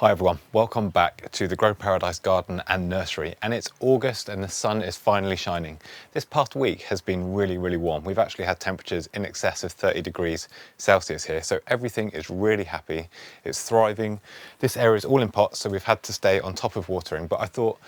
Hi everyone, welcome back to the Grow Paradise garden and nursery, and it's August and the sun is finally shining. This past week has been really warm. We've actually had temperatures in excess of 30 degrees Celsius here, so everything is really happy, it's thriving. This area is all in pots, so we've had to stay on top of watering, but I thought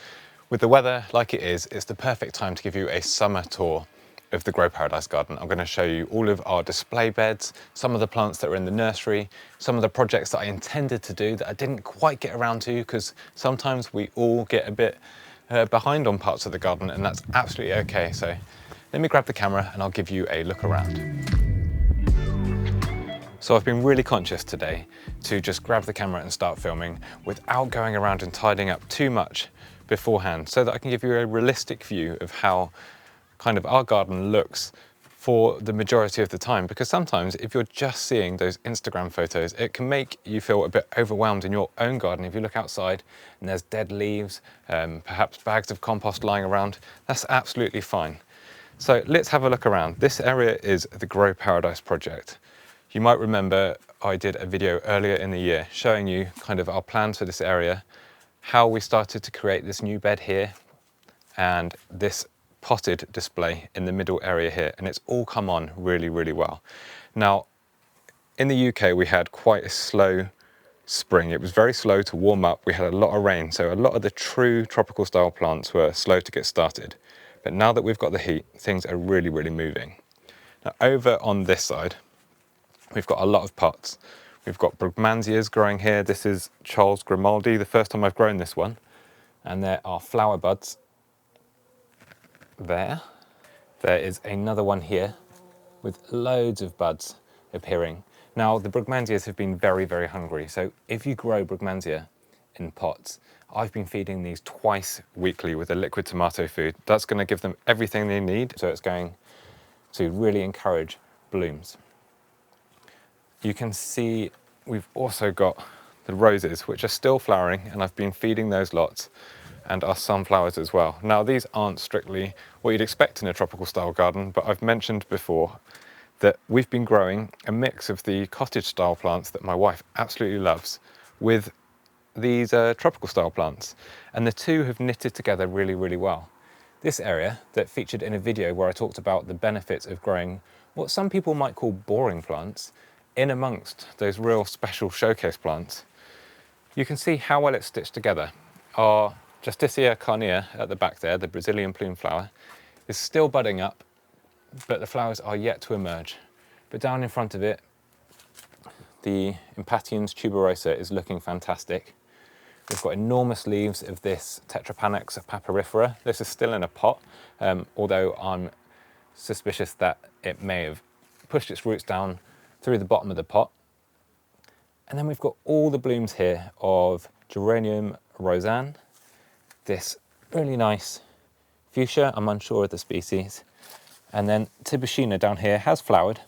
with the weather like it is, it's the perfect time to give you a summer tour of the Grow Paradise garden. I'm going to show you all of our display beds, some of the plants that are in the nursery, some of the projects that I intended to do that I didn't quite get around to, because sometimes we all get a bit behind on parts of the garden, and that's absolutely okay. So let me grab the camera and I'll give you a look around. So I've been really conscious today to just grab the camera and start filming without going around and tidying up too much beforehand, so that I can give you a realistic view of how kind of our garden looks for the majority of the time. Because sometimes if you're just seeing those Instagram photos, it can make you feel a bit overwhelmed in your own garden. If you look outside and there's dead leaves, perhaps bags of compost lying around, that's absolutely fine. So let's have a look around. This area is the Grow Paradise project. You might remember I did a video earlier in the year showing you kind of our plans for this area, how we started to create this new bed here and this potted display in the middle area here, and it's all come on really well. Now in the UK we had quite a slow spring. It was very slow to warm up. We had a lot of rain, so a lot of the true tropical style plants were slow to get started. But now that we've got the heat, things are really moving. Now over on this side we've got a lot of pots. We've got Brugmansias growing here. This is Charles Grimaldi, the first time I've grown this one, and there are flower buds there. There is another one here with loads of buds appearing. Now the Brugmansias have been very hungry, so if you grow Brugmansia in pots, I've been feeding these twice weekly with a liquid tomato food. That's going to give them everything they need, so it's going to really encourage blooms. You can see we've also got the roses, which are still flowering, and I've been feeding those lots, and our sunflowers as well. Now these aren't strictly what you'd expect in a tropical style garden, but I've mentioned before that we've been growing a mix of the cottage style plants that my wife absolutely loves with these tropical style plants, and the two have knitted together really well. This area that featured in a video where I talked about the benefits of growing what some people might call boring plants in amongst those real special showcase plants, you can see how well it's stitched together. Our Justicia carnea at the back there, the Brazilian plume flower, is still budding up, but the flowers are yet to emerge. But down in front of it, the Impatiens tuberosa is looking fantastic. We've got enormous leaves of this Tetrapanax papyrifera. This is still in a pot, although I'm suspicious that it may have pushed its roots down through the bottom of the pot. And then we've got all the blooms here of Geranium roseanne, this really nice fuchsia, I'm unsure of the species, and then Tibucina down here has flowered,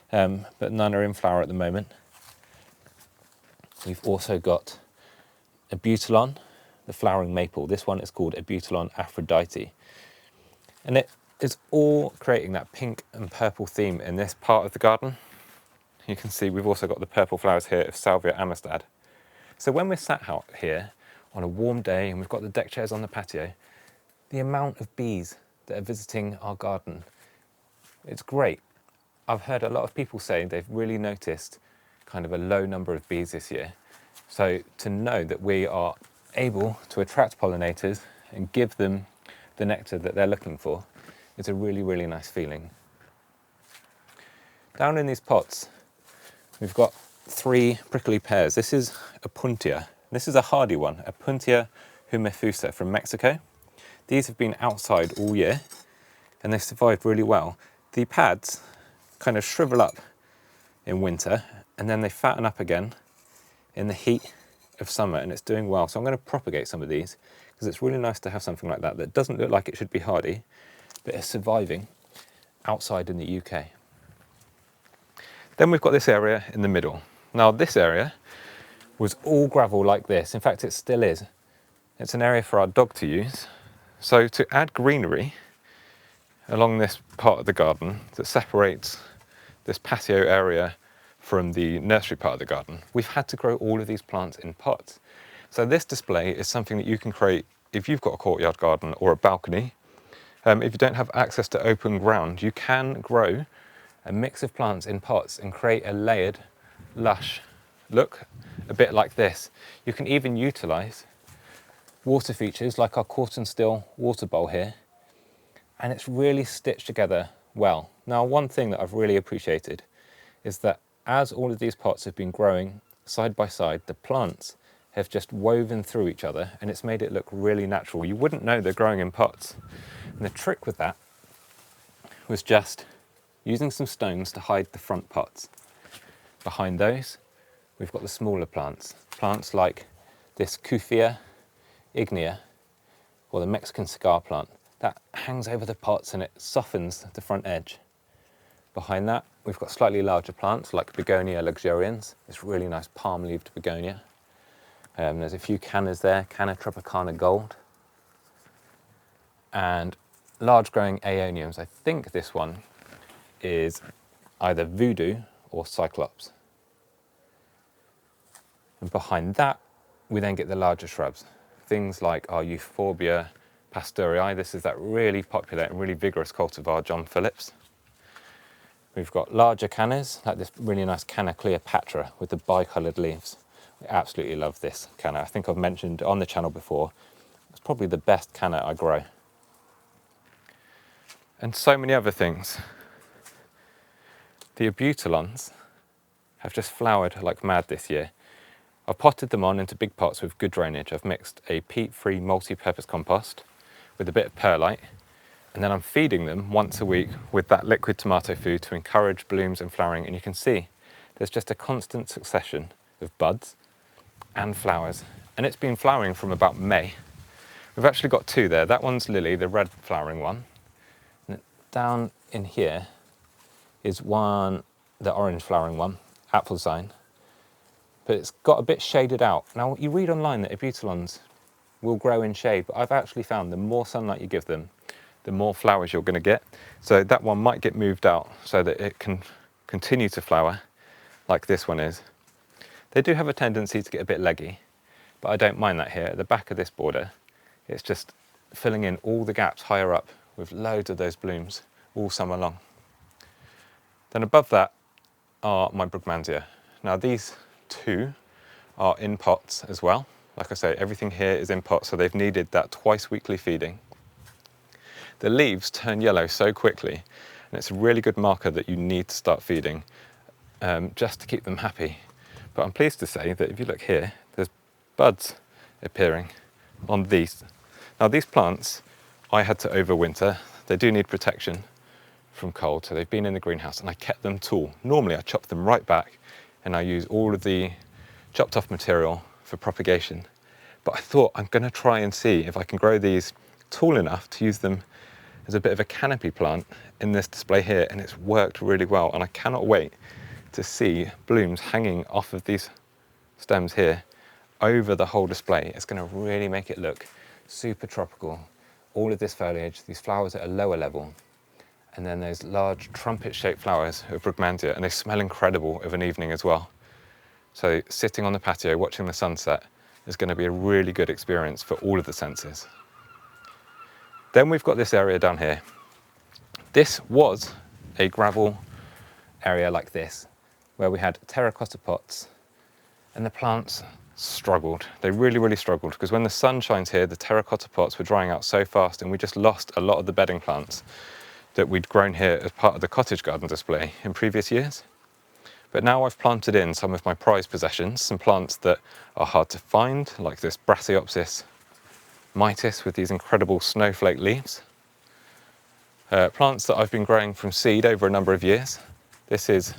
but none are in flower at the moment. We've also got Abutilon, the flowering maple. This one is called Abutilon Aphrodite, and it is all creating that pink and purple theme in this part of the garden. You can see we've also got the purple flowers here of Salvia amistad. So when we're sat out here on a warm day and we've got the deck chairs on the patio, the amount of bees that are visiting our garden, it's great. I've heard a lot of people say they've really noticed kind of a low number of bees this year. So to know that we are able to attract pollinators and give them the nectar that they're looking for is a really nice feeling. Down in these pots, we've got 3 prickly pears. This is a Puntia. This is a hardy one, a Puntia humefusa from Mexico. These have been outside all year and they've survived really well. The pads kind of shrivel up in winter and then they fatten up again in the heat of summer, and it's doing well. So I'm going to propagate some of these because it's really nice to have something like that that doesn't look like it should be hardy, but is surviving outside in the UK. Then we've got this area in the middle. Now this area was all gravel like this. In fact, it still is. It's an area for our dog to use. So to add greenery along this part of the garden that separates this patio area from the nursery part of the garden, we've had to grow all of these plants in pots. So this display is something that you can create if you've got a courtyard garden or a balcony. If you don't have access to open ground, you can grow a mix of plants in pots and create a layered, lush look, a bit like this. You can even utilise water features like our quart and still water bowl here, and it's really stitched together well. Now, one thing that I've really appreciated is that as all of these pots have been growing side by side, the plants have just woven through each other, and it's made it look really natural. You wouldn't know they're growing in pots. And the trick with that was just using some stones to hide the front pots. Behind those, we've got the smaller plants. Plants like this Cuphea ignea, or the Mexican cigar plant, that hangs over the pots and it softens the front edge. Behind that, we've got slightly larger plants like Begonia luxurians, this really nice palm-leaved begonia. There's a few cannas there, Canna tropicana gold. And large growing aeoniums. I think this one is either Vodoo or Cyclops. And behind that, we then get the larger shrubs. Things like our Euphorbia pasteuri. This is that really popular and really vigorous cultivar, John Phillips. We've got larger cannas, like this really nice Canna Cleopatra with the bicoloured leaves. I absolutely love this canna. I think I've mentioned on the channel before, it's probably the best canna I grow. And so many other things. The Abutilons have just flowered like mad this year. I've potted them on into big pots with good drainage. I've mixed a peat-free multi-purpose compost with a bit of perlite, and then I'm feeding them once a week with that liquid tomato food to encourage blooms and flowering. And you can see there's just a constant succession of buds and flowers, and it's been flowering from about May. We've actually got two there. That one's Lily, the red flowering one. And down in here is one, the orange flowering one, Apfelsine. But it's got a bit shaded out. Now, you read online that Abutilons will grow in shade, but I've actually found the more sunlight you give them, the more flowers you're going to get. So that one might get moved out so that it can continue to flower like this one is. They do have a tendency to get a bit leggy, but I don't mind that here. At the back of this border, it's just filling in all the gaps higher up with loads of those blooms all summer long. Then above that are my Brugmansia. Now these two are in pots as well. Like I say, everything here is in pots, so they've needed that twice weekly feeding. The leaves turn yellow so quickly, and it's a really good marker that you need to start feeding just to keep them happy. But I'm pleased to say that if you look here, there's buds appearing on these. Now these plants, I had to overwinter. They do need protection from cold, so they've been in the greenhouse, and I kept them tall. Normally I chop them right back and I use all of the chopped off material for propagation. But I thought I'm going to try and see if I can grow these tall enough to use them as a bit of a canopy plant in this display here, and it's worked really well, and I cannot wait to see blooms hanging off of these stems here over the whole display. It's going to really make it look super tropical. All of this foliage, these flowers at a lower level, and then those large trumpet-shaped flowers of Brugmansia, and they smell incredible of an evening as well. So sitting on the patio watching the sunset is going to be a really good experience for all of the senses. Then we've got this area down here. This was a gravel area like this, where we had terracotta pots, and the plants struggled. They really, really struggled, because when the sun shines here, the terracotta pots were drying out so fast, and we just lost a lot of the bedding plants that we'd grown here as part of the cottage garden display in previous years. But now I've planted in some of my prized possessions, some plants that are hard to find, like this Brassaiopsis mitis with these incredible snowflake leaves. Plants that I've been growing from seed over a number of years. This is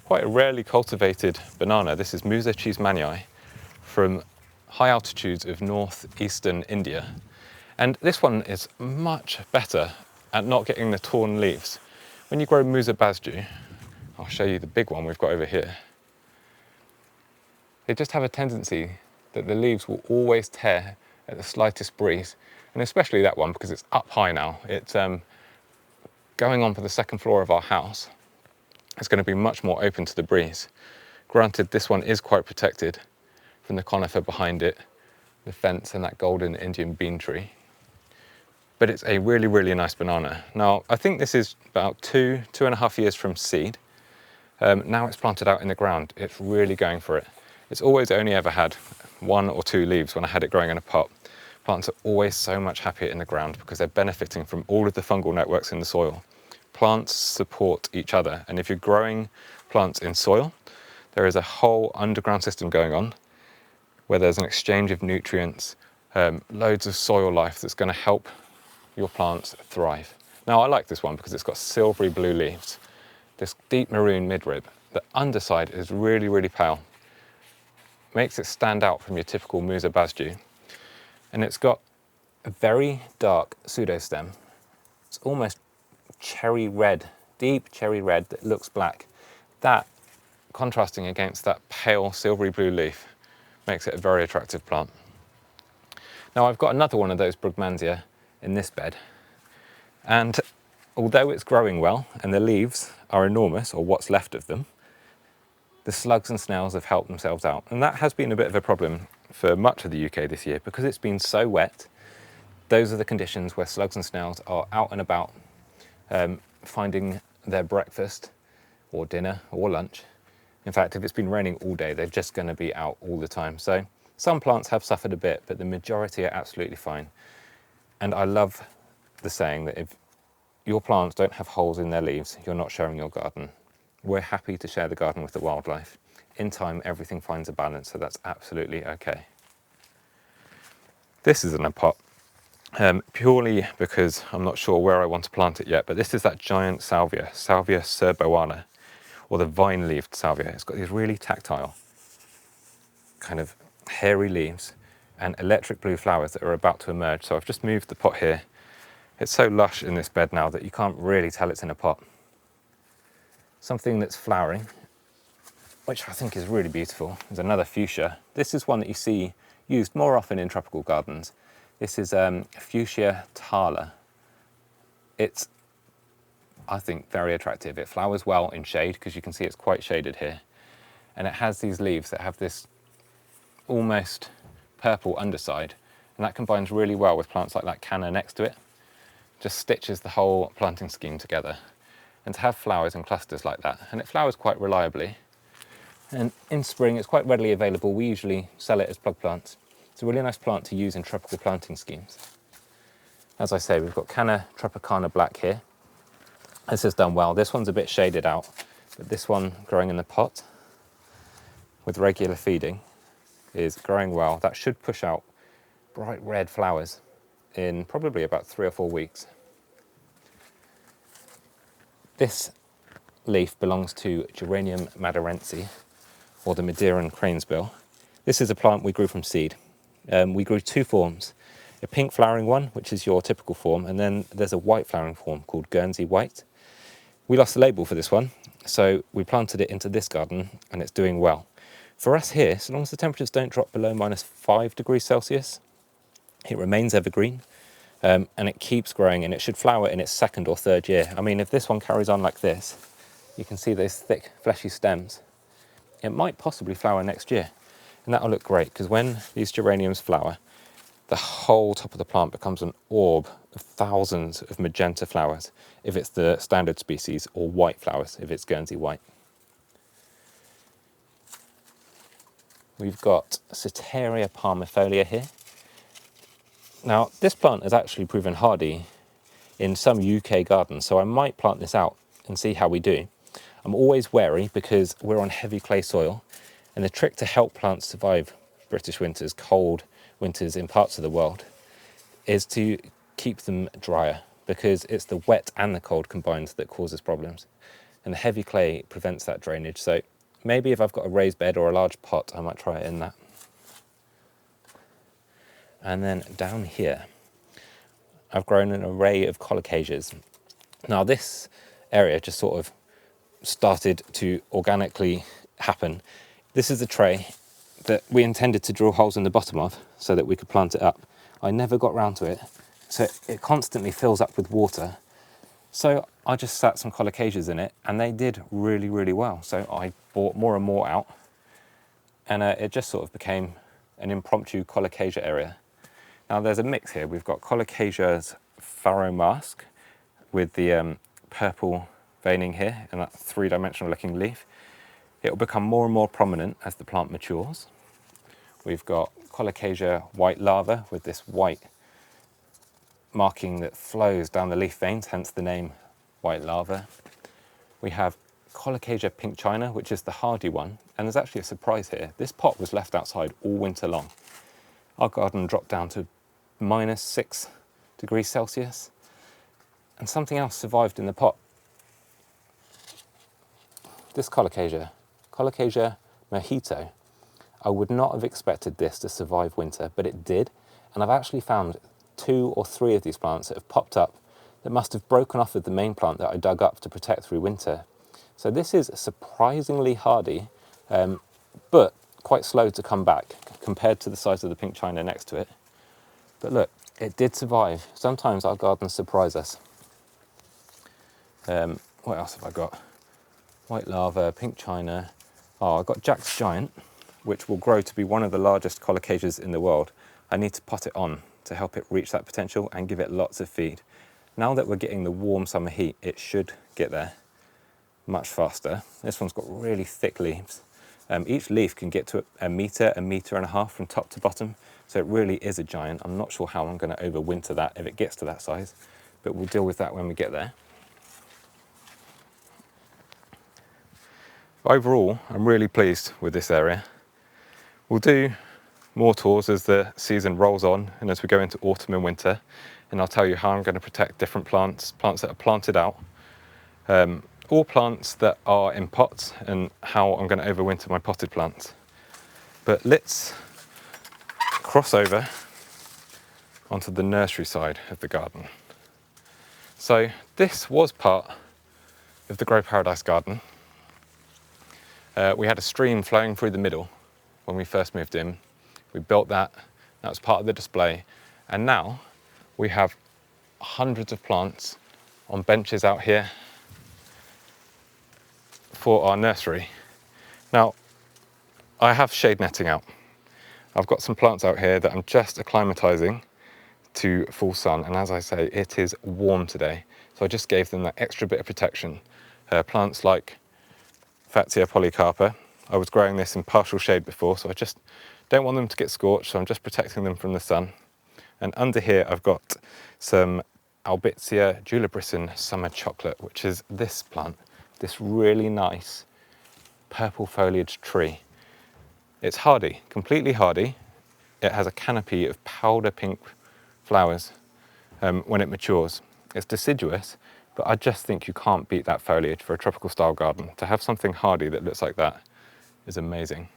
quite a rarely cultivated banana. This is Musa cheesemanii from high altitudes of northeastern India. And this one is much better at not getting the torn leaves. When you grow Musa basju, I'll show you the big one we've got over here. They just have a tendency that the leaves will always tear at the slightest breeze, and especially that one because it's up high now. It's going on for the second floor of our house. It's going to be much more open to the breeze. Granted, this one is quite protected from the conifer behind it the fence and that golden Indian bean tree. But it's a really, really nice banana. Now, I think this is about 2.5 years from seed. Now it's planted out in the ground. It's really going for it. It's always only ever had 1 or 2 leaves when I had it growing in a pot. Plants are always so much happier in the ground because they're benefiting from all of the fungal networks in the soil. Plants support each other, and if you're growing plants in soil, there is a whole underground system going on where there's an exchange of nutrients, loads of soil life that's going to help your plants thrive. Now, I like this one because it's got silvery blue leaves, this deep maroon midrib. The underside is really, really pale, makes it stand out from your typical Musa basjou. And it's got a very dark pseudostem. It's almost cherry red, deep cherry red that looks black. That, contrasting against that pale silvery blue leaf, makes it a very attractive plant. Now, I've got another one of those Brugmansia in this bed, and although it's growing well and the leaves are enormous, or what's left of them, the slugs and snails have helped themselves out, and that has been a bit of a problem for much of the UK this year because it's been so wet. Those are the conditions where slugs and snails are out and about, finding their breakfast or dinner or lunch. In fact, if it's been raining all day, they're just going to be out all the time. So some plants have suffered a bit, but the majority are absolutely fine. And I love the saying that if your plants don't have holes in their leaves, you're not showing your garden. We're happy to share the garden with the wildlife. In time, everything finds a balance, so that's absolutely okay. This is in a pot, purely because I'm not sure where I want to plant it yet, but this is that giant salvia, Salvia serboana, or the vine-leaved salvia. It's got these really tactile, kind of hairy leaves and electric blue flowers that are about to emerge. So I've just moved the pot here. It's so lush in this bed now that you can't really tell it's in a pot. Something that's flowering, which I think is really beautiful, is another fuchsia. This is one that you see used more often in tropical gardens. This is Fuchsia thala. It's, I think, very attractive. It flowers well in shade because you can see it's quite shaded here. And it has these leaves that have this almost purple underside, and that combines really well with plants like that canna next to it. Just stitches the whole planting scheme together. And to have flowers in clusters like that, and it flowers quite reliably. And in spring, it's quite readily available. We usually sell it as plug plants. It's a really nice plant to use in tropical planting schemes. As I say, we've got Canna tropicana black here. This has done well. This one's a bit shaded out, but this one growing in the pot with regular feeding is growing well. That should push out bright red flowers in probably about 3 or 4 weeks. This leaf belongs to Geranium madeirense, or the Madeiran cranesbill. This is a plant we grew from seed. We grew 2 forms, a pink flowering one, which is your typical form, and then there's a white flowering form called Guernsey White. We lost the label for this one, so we planted it into this garden, and it's doing well. For us here, so long as the temperatures don't drop below -5 degrees Celsius, it remains evergreen, and it keeps growing, and it should flower in its 2nd or 3rd year. I mean, if this one carries on like this, you can see those thick, fleshy stems. It might possibly flower next year, and that'll look great, because when these geraniums flower, the whole top of the plant becomes an orb of thousands of magenta flowers, if it's the standard species, or white flowers, if it's Guernsey White. We've got Soteria palmifolia here. Now, this plant has actually proven hardy in some UK gardens, so I might plant this out and see how we do. I'm always wary because we're on heavy clay soil, and the trick to help plants survive British winters, cold winters in parts of the world, is to keep them drier, because it's the wet and the cold combined that causes problems. And the heavy clay prevents that drainage. So maybe if I've got a raised bed or a large pot, I might try it in that. And then down here, I've grown an array of Colocasias. Now this area just sort of started to organically happen. This is a tray that we intended to drill holes in the bottom of so that we could plant it up. I never got round to it, so it constantly fills up with water. So I just sat some Colocasias in it, and they did really, really well. So I bought more and more out, and it just sort of became an impromptu Colocasia area. Now there's a mix here. We've got Colocasia's farrow mask with the purple veining here and that three-dimensional looking leaf. It will become more and more prominent as the plant matures. We've got Colocasia white lava with this white marking that flows down the leaf veins, hence the name white lava. We have Colocasia pink china, which is the hardy one, and there's actually a surprise here. This pot was left outside all winter long. Our garden dropped down to -6 degrees Celsius, and something else survived in the pot. This Colocasia mojito. I would not have expected this to survive winter, but it did, and I've actually found 2 or 3 of these plants that have popped up that must have broken off of the main plant that I dug up to protect through winter. So this is surprisingly hardy, but quite slow to come back compared to the size of the pink china next to it. But look, it did survive. Sometimes our gardens surprise us. What else have I got? White lava, pink china. Oh, I've got Jack's Giant, which will grow to be one of the largest Colocasias in the world. I need to pot it on to help it reach that potential and give it lots of feed. Now that we're getting the warm summer heat, it should get there much faster. This one's got really thick leaves. Each leaf can get to a metre and a half from top to bottom, so it really is a giant. I'm not sure how I'm going to overwinter that if it gets to that size, but we'll deal with that when we get there. Overall, I'm really pleased with this area. We'll do more tours as the season rolls on and as we go into autumn and winter, and I'll tell you how I'm going to protect different plants that are planted out, all plants that are in pots, and how I'm going to overwinter my potted plants. But let's cross over onto the nursery side of the garden. So this was part of the Grow Paradise garden. We had a stream flowing through the middle when we first moved in. We built that, that was part of the display, and now we have hundreds of plants on benches out here for our nursery. Now, I have shade netting out. I've got some plants out here that I'm just acclimatizing to full sun, and as I say, it is warm today, so I just gave them that extra bit of protection. Plants like Patio polycarpa, I was growing this in partial shade before, so I just don't want them to get scorched, so I'm just protecting them from the sun. And under here I've got some Albizia julibrissin summer chocolate, which is this plant, this really nice purple foliage tree. It's hardy, completely hardy. It has a canopy of powder pink flowers when it matures. It's deciduous, but I just think you can't beat that foliage for a tropical style garden. To have something hardy that looks like that is amazing.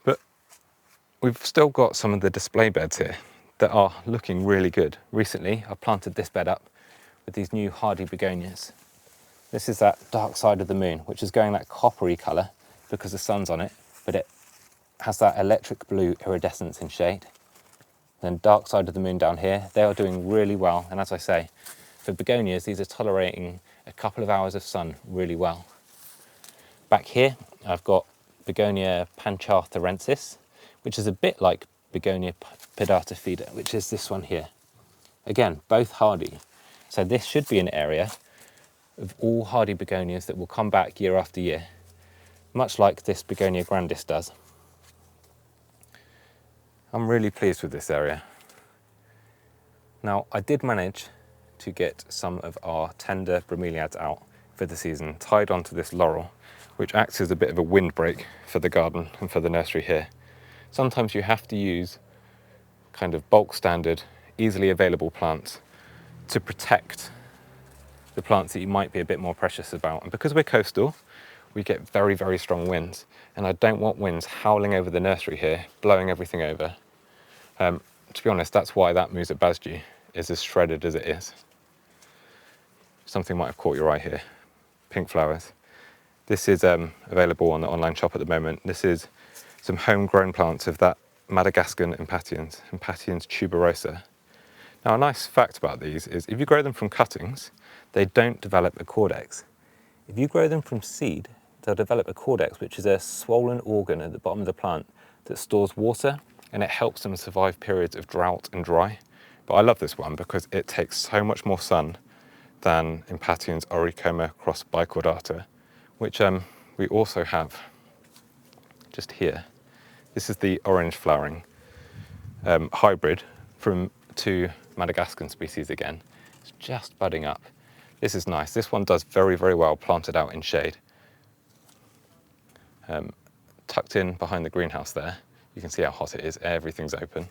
But we've still got some of the display beds here that are looking really good. Recently, I planted this bed up with these new hardy begonias. This is that dark side of the moon, which is going that coppery colour because the sun's on it, but it has that electric blue iridescence in shade. Then dark side of the moon down here, they are doing really well. And as I say, for begonias, these are tolerating a couple of hours of sun really well. Back here, I've got Begonia panchartharensis, which is a bit like Begonia pedata feeder, which is this one here. Again, both hardy. So this should be an area of all hardy begonias that will come back year after year, much like this Begonia grandis does. I'm really pleased with this area. Now, I did manage to get some of our tender bromeliads out for the season, tied onto this laurel, which acts as a bit of a windbreak for the garden and for the nursery here. Sometimes you have to use kind of bulk standard, easily available plants to protect the plants that you might be a bit more precious about. And because we're coastal, we get very, very strong winds, and I don't want winds howling over the nursery here, blowing everything over. To be honest, that's why that Musa basji is as shredded as it is. Something might have caught your eye here, pink flowers. This is available on the online shop at the moment. This is some homegrown plants of that Madagascar Impatiens tuberosa. Now, a nice fact about these is if you grow them from cuttings, they don't develop a caudex. If you grow them from seed, they'll develop a caudex, which is a swollen organ at the bottom of the plant that stores water and it helps them survive periods of drought and dry. But I love this one because it takes so much more sun than Impatiens auricoma cross bicordata, which we also have just here. This is the orange flowering hybrid from two Madagascar species again. It's just budding up. This is nice. This one does very, very well planted out in shade. Tucked in behind the greenhouse there, you can see how hot it is. Everything's open.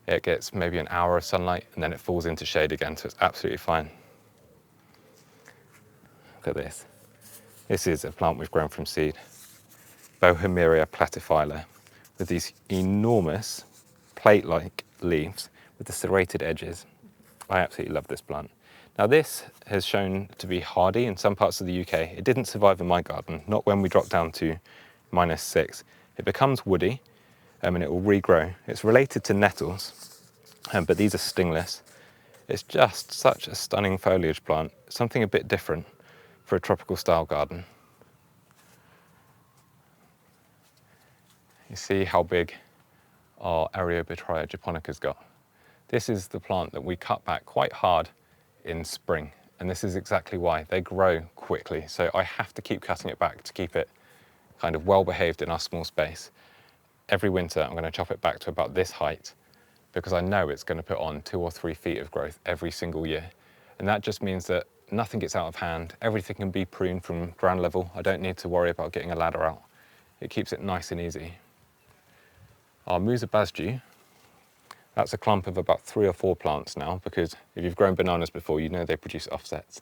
It gets maybe an hour of sunlight and then it falls into shade again, so it's absolutely fine. Look at this. This is a plant we've grown from seed. Bohemeria platyphylla, with these enormous plate-like leaves with the serrated edges. I absolutely love this plant. Now this has shown to be hardy in some parts of the UK. It didn't survive in my garden, not when we dropped down to -6. It becomes woody and it will regrow. It's related to nettles, but these are stingless. It's just such a stunning foliage plant, something a bit different for a tropical style garden. You see how big our Abutilons japonicas got. This is the plant that we cut back quite hard in spring, and this is exactly why. They grow quickly, so I have to keep cutting it back to keep it kind of well behaved in our small space. Every winter I'm going to chop it back to about this height because I know it's going to put on 2 or 3 feet of growth every single year, and that just means that nothing gets out of hand. Everything can be pruned from ground level. I don't need to worry about getting a ladder out. It keeps it nice and easy. Our Musa basjou, that's a clump of about 3 or 4 plants now, because if you've grown bananas before, you know they produce offsets.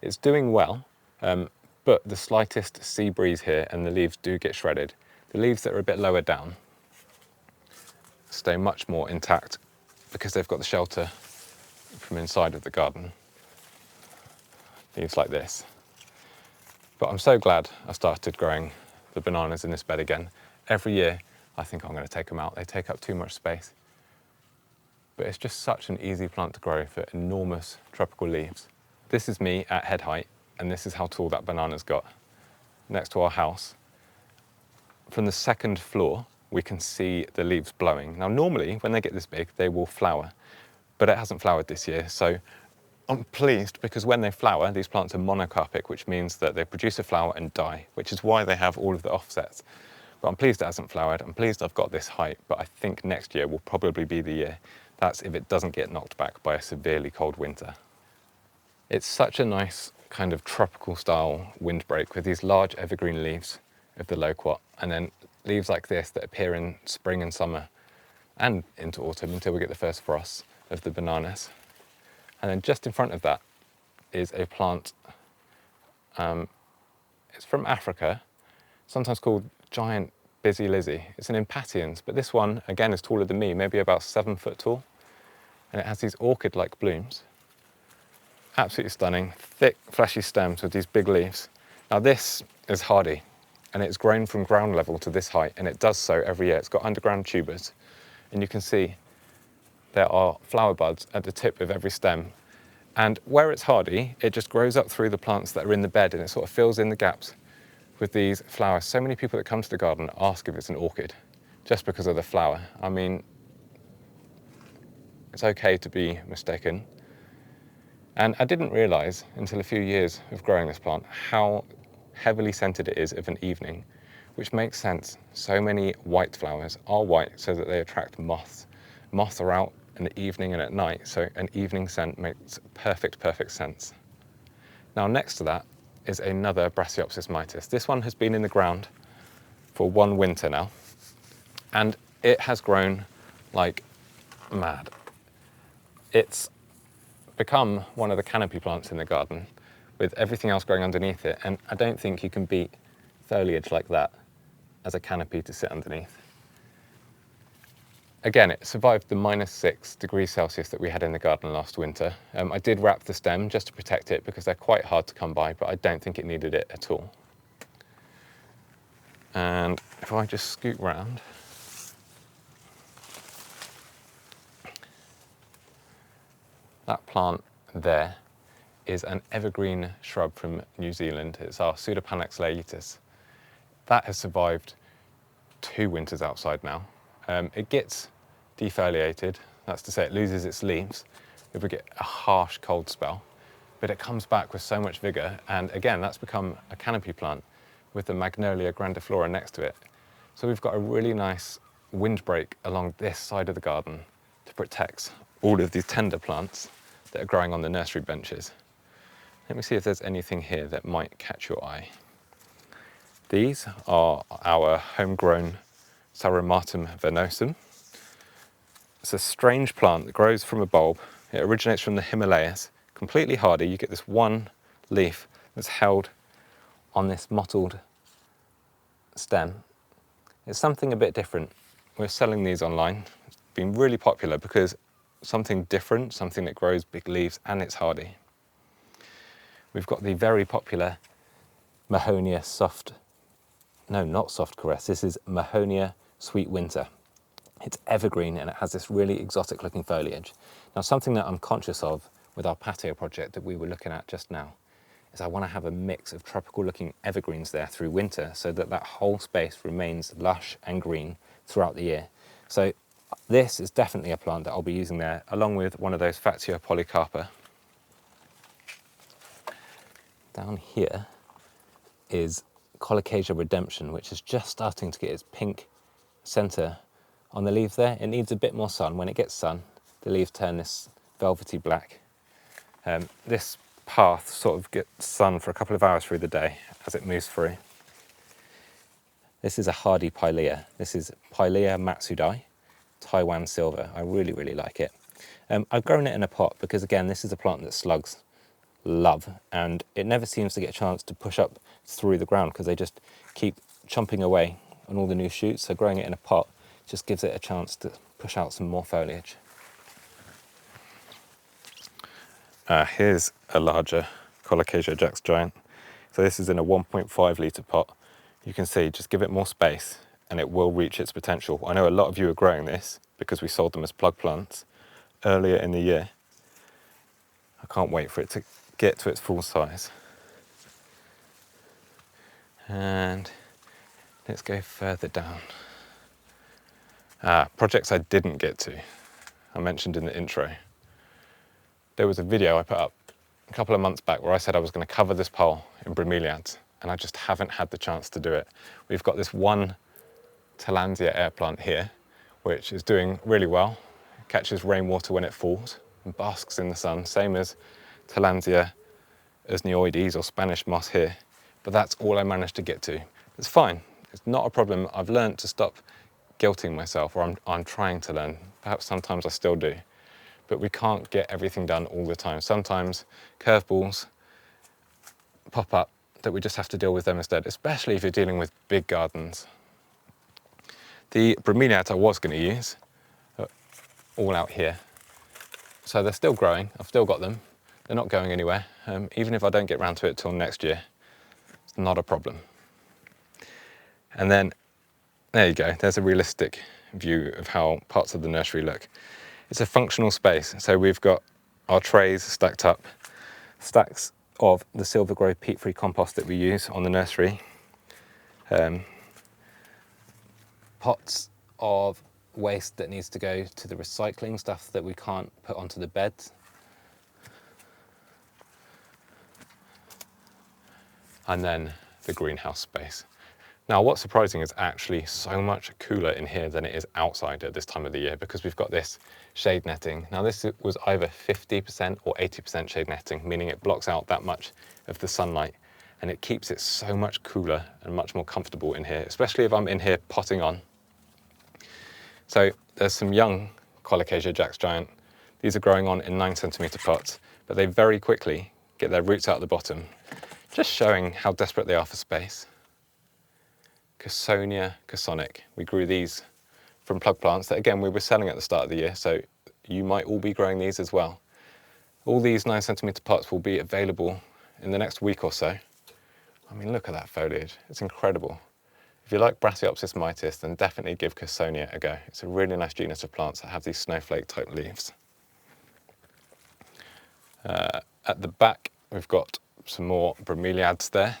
It's doing well, but the slightest sea breeze here and the leaves do get shredded. The leaves that are a bit lower down stay much more intact because they've got the shelter from inside of the garden. Leaves like this. But I'm so glad I started growing the bananas in this bed again. Every year I think I'm going to take them out. They take up too much space. But it's just such an easy plant to grow for enormous tropical leaves. This is me at head height, and this is how tall that banana's got next to our house. From the 2nd floor, we can see the leaves blowing. Now, normally, when they get this big, they will flower, but it hasn't flowered this year, so I'm pleased because when they flower, these plants are monocarpic, which means that they produce a flower and die, which is why they have all of the offsets. But I'm pleased it hasn't flowered. I'm pleased I've got this height, but I think next year will probably be the year. That's if it doesn't get knocked back by a severely cold winter. It's such a nice kind of tropical style windbreak with these large evergreen leaves of the loquat, and then leaves like this that appear in spring and summer and into autumn until we get the first frosts of the bananas. And then just in front of that is a plant, it's from Africa, sometimes called giant busy lizzie. It's an Impatiens, but this one again is taller than me, maybe about 7 foot tall. And it has these orchid-like blooms. Absolutely stunning, thick, fleshy stems with these big leaves. Now this is hardy, and it's grown from ground level to this height, and it does so every year. It's got underground tubers, and you can see there are flower buds at the tip of every stem. And where it's hardy, it just grows up through the plants that are in the bed, and it sort of fills in the gaps with these flowers. So many people that come to the garden ask if it's an orchid, just because of the flower. I mean, it's okay to be mistaken. And I didn't realise until a few years of growing this plant how heavily scented it is of an evening, which makes sense. So many white flowers are white so that they attract moths. Moths are out in the evening and at night, so an evening scent makes perfect sense. Now next to that is another Brassaiopsis mitis. This one has been in the ground for 1 winter now, and it has grown like mad. It's become one of the canopy plants in the garden with everything else growing underneath it, and I don't think you can beat foliage like that as a canopy to sit underneath. Again, it survived the -6 degrees Celsius that we had in the garden last winter. I did wrap the stem just to protect it because they're quite hard to come by, but I don't think it needed it at all. And if I just scoot round, that plant there is an evergreen shrub from New Zealand. It's our Pseudopanax laetus. That has survived 2 winters outside now. It gets defoliated, that's to say it loses its leaves if we get a harsh cold spell, but it comes back with so much vigour, and again that's become a canopy plant with the Magnolia grandiflora next to it. So we've got a really nice windbreak along this side of the garden to protect all of these tender plants that are growing on the nursery benches. Let me see if there's anything here that might catch your eye. These are our homegrown Saromatum venosum. It's a strange plant that grows from a bulb. It originates from the Himalayas, completely hardy. You get this one leaf that's held on this mottled stem. It's something a bit different. We're selling these online. It's been really popular because something different, something that grows big leaves and it's hardy. We've got the very popular Mahonia not soft caress, this is Mahonia sweet winter. It's evergreen and it has this really exotic looking foliage. Now something that I'm conscious of with our patio project that we were looking at just now is I want to have a mix of tropical looking evergreens there through winter so that that whole space remains lush and green throughout the year. So this is definitely a plant that I'll be using there along with one of those Patio polycarpa. Down here is Colocasia redemption, which is just starting to get its pink centre on the leaf there. It needs a bit more sun. When it gets sun, the leaves turn this velvety black. This path sort of gets sun for a couple of hours through the day as it moves through. This is a hardy pilea. This is Pilea matsudai, Taiwan silver. I really, really like it. I've grown it in a pot because, again, this is a plant that slugs love, and it never seems to get a chance to push up through the ground because they just keep chomping away on all the new shoots. So growing it in a pot just gives it a chance to push out some more foliage. Here's a larger Colocasia Jax Giant. So this is in a 1.5 litre pot. You can see, just give it more space and it will reach its potential. I know a lot of you are growing this because we sold them as plug plants earlier in the year. I can't wait for it to get to its full size. And let's go further down. Projects I didn't get to, I mentioned in the intro. There was a video I put up a couple of months back where I said I was going to cover this pole in bromeliads, and I just haven't had the chance to do it. We've got this one Tillandsia air plant here, which is doing really well. It catches rainwater when it falls and basks in the sun, same as Tillandsia usneoides or Spanish moss here. But that's all I managed to get to. It's fine, it's not a problem. I've learned to stop guilting myself, or I'm trying to learn. Perhaps sometimes I still do. But we can't get everything done all the time. Sometimes curveballs pop up that we just have to deal with them instead, especially if you're dealing with big gardens. The bromeliads I was going to use are all out here. So they're still growing, I've still got them. They're not going anywhere. Even if I don't get round to it till next year, it's not a problem. And then, there you go, there's a realistic view of how parts of the nursery look. It's a functional space, so we've got our trays stacked up, stacks of the Silver Grove peat-free compost that we use on the nursery, pots of waste that needs to go to the recycling, stuff that we can't put onto the beds, and then the greenhouse space. Now, what's surprising is actually so much cooler in here than it is outside at this time of the year because we've got this shade netting. Now, this was either 50% or 80% shade netting, meaning it blocks out that much of the sunlight and it keeps it so much cooler and much more comfortable in here, especially if I'm in here potting on. So there's some young Colocasia Jax Giant. These are growing on in 9cm pots, but they very quickly get their roots out the bottom, just showing how desperate they are for space. Cacsonia cassonic. We grew these from plug plants that, again, we were selling at the start of the year, so you might all be growing these as well. All these 9cm pots will be available in the next week or so. I mean, look at that foliage. It's incredible. If you like Brassaiopsis mitis, then definitely give Cacsonia a go. It's a really nice genus of plants that have these snowflake type leaves. At the back, we've got some more bromeliads there.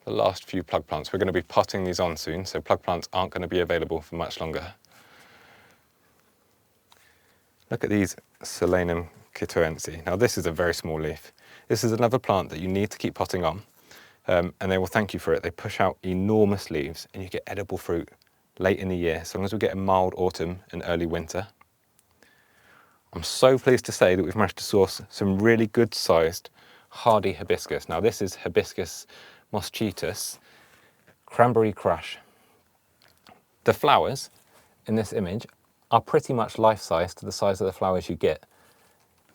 the last few plug plants. We're going to be potting these on soon, so plug plants aren't going to be available for much longer. Look at these Solanum quitoense. Now this is a very small leaf. This is another plant that you need to keep potting on, and they will thank you for it. They push out enormous leaves and you get edible fruit late in the year, as long as we get a mild autumn and early winter. I'm so pleased to say that we've managed to source some really good sized hardy hibiscus. Now this is Hibiscus moschitus, cranberry crush. The flowers in this image are pretty much life-size to the size of the flowers you get.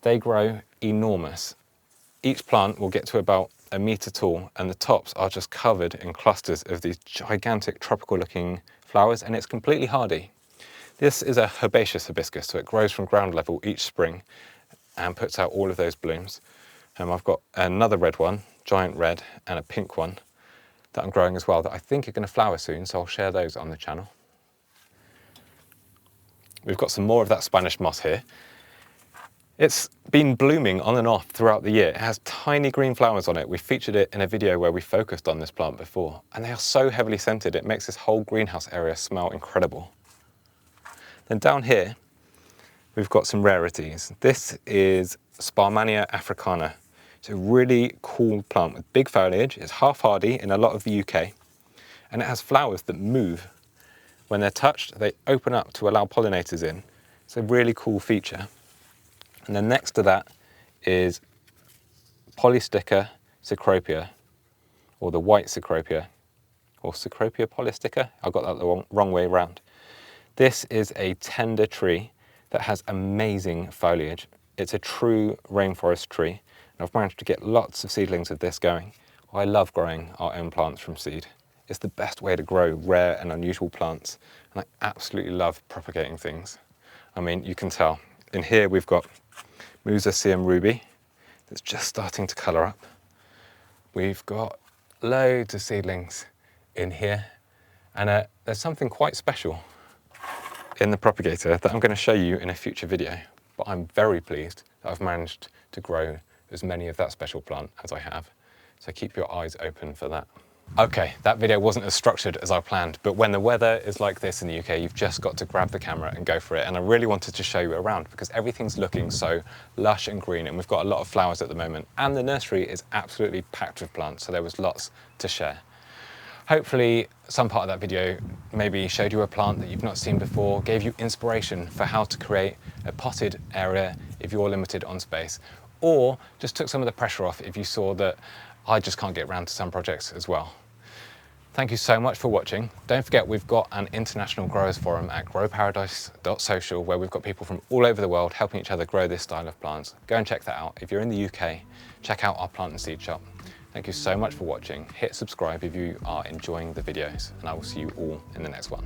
They grow enormous. Each plant will get to about a metre tall, and the tops are just covered in clusters of these gigantic tropical looking flowers, and it's completely hardy. This is a herbaceous hibiscus, so it grows from ground level each spring and puts out all of those blooms. I've got another red one, giant red, and a pink one that I'm growing as well that I think are going to flower soon, so I'll share those on the channel. We've got some more of that Spanish moss here. It's been blooming on and off throughout the year. It has tiny green flowers on it. We featured it in a video where we focused on this plant before, and they are so heavily scented, it makes this whole greenhouse area smell incredible. Then down here, we've got some rarities. This is Sparmannia africana. It's a really cool plant with big foliage. It's half hardy in a lot of the UK, and it has flowers that move. When they're touched, they open up to allow pollinators in. It's a really cool feature. And then next to that is Polystica cecropia, or the white cecropia, or Cecropia polystica. I got that the wrong way around. This is a tender tree that has amazing foliage. It's a true rainforest tree, and I've managed to get lots of seedlings of this going. I love growing our own plants from seed. It's the best way to grow rare and unusual plants, and I absolutely love propagating things. I mean, you can tell. In here we've got Musaceum ruby that's just starting to colour up. We've got loads of seedlings in here, and there's something quite special in the propagator that I'm going to show you in a future video, but I'm very pleased that I've managed to grow as many of that special plant as I have, so keep your eyes open for that. Okay, that video wasn't as structured as I planned, but when the weather is like this in the UK, you've just got to grab the camera and go for it. And I really wanted to show you around because everything's looking so lush and green, and we've got a lot of flowers at the moment. And the nursery is absolutely packed with plants, so there was lots to share. Hopefully some part of that video maybe showed you a plant that you've not seen before, gave you inspiration for how to create a potted area if you're limited on space, or just took some of the pressure off if you saw that I just can't get around to some projects as well. Thank you so much for watching. Don't forget we've got an international growers forum at growparadise.social where we've got people from all over the world helping each other grow this style of plants. Go and check that out. If you're in the UK, check out our plant and seed shop. Thank you so much for watching. Hit subscribe if you are enjoying the videos, and I will see you all in the next one.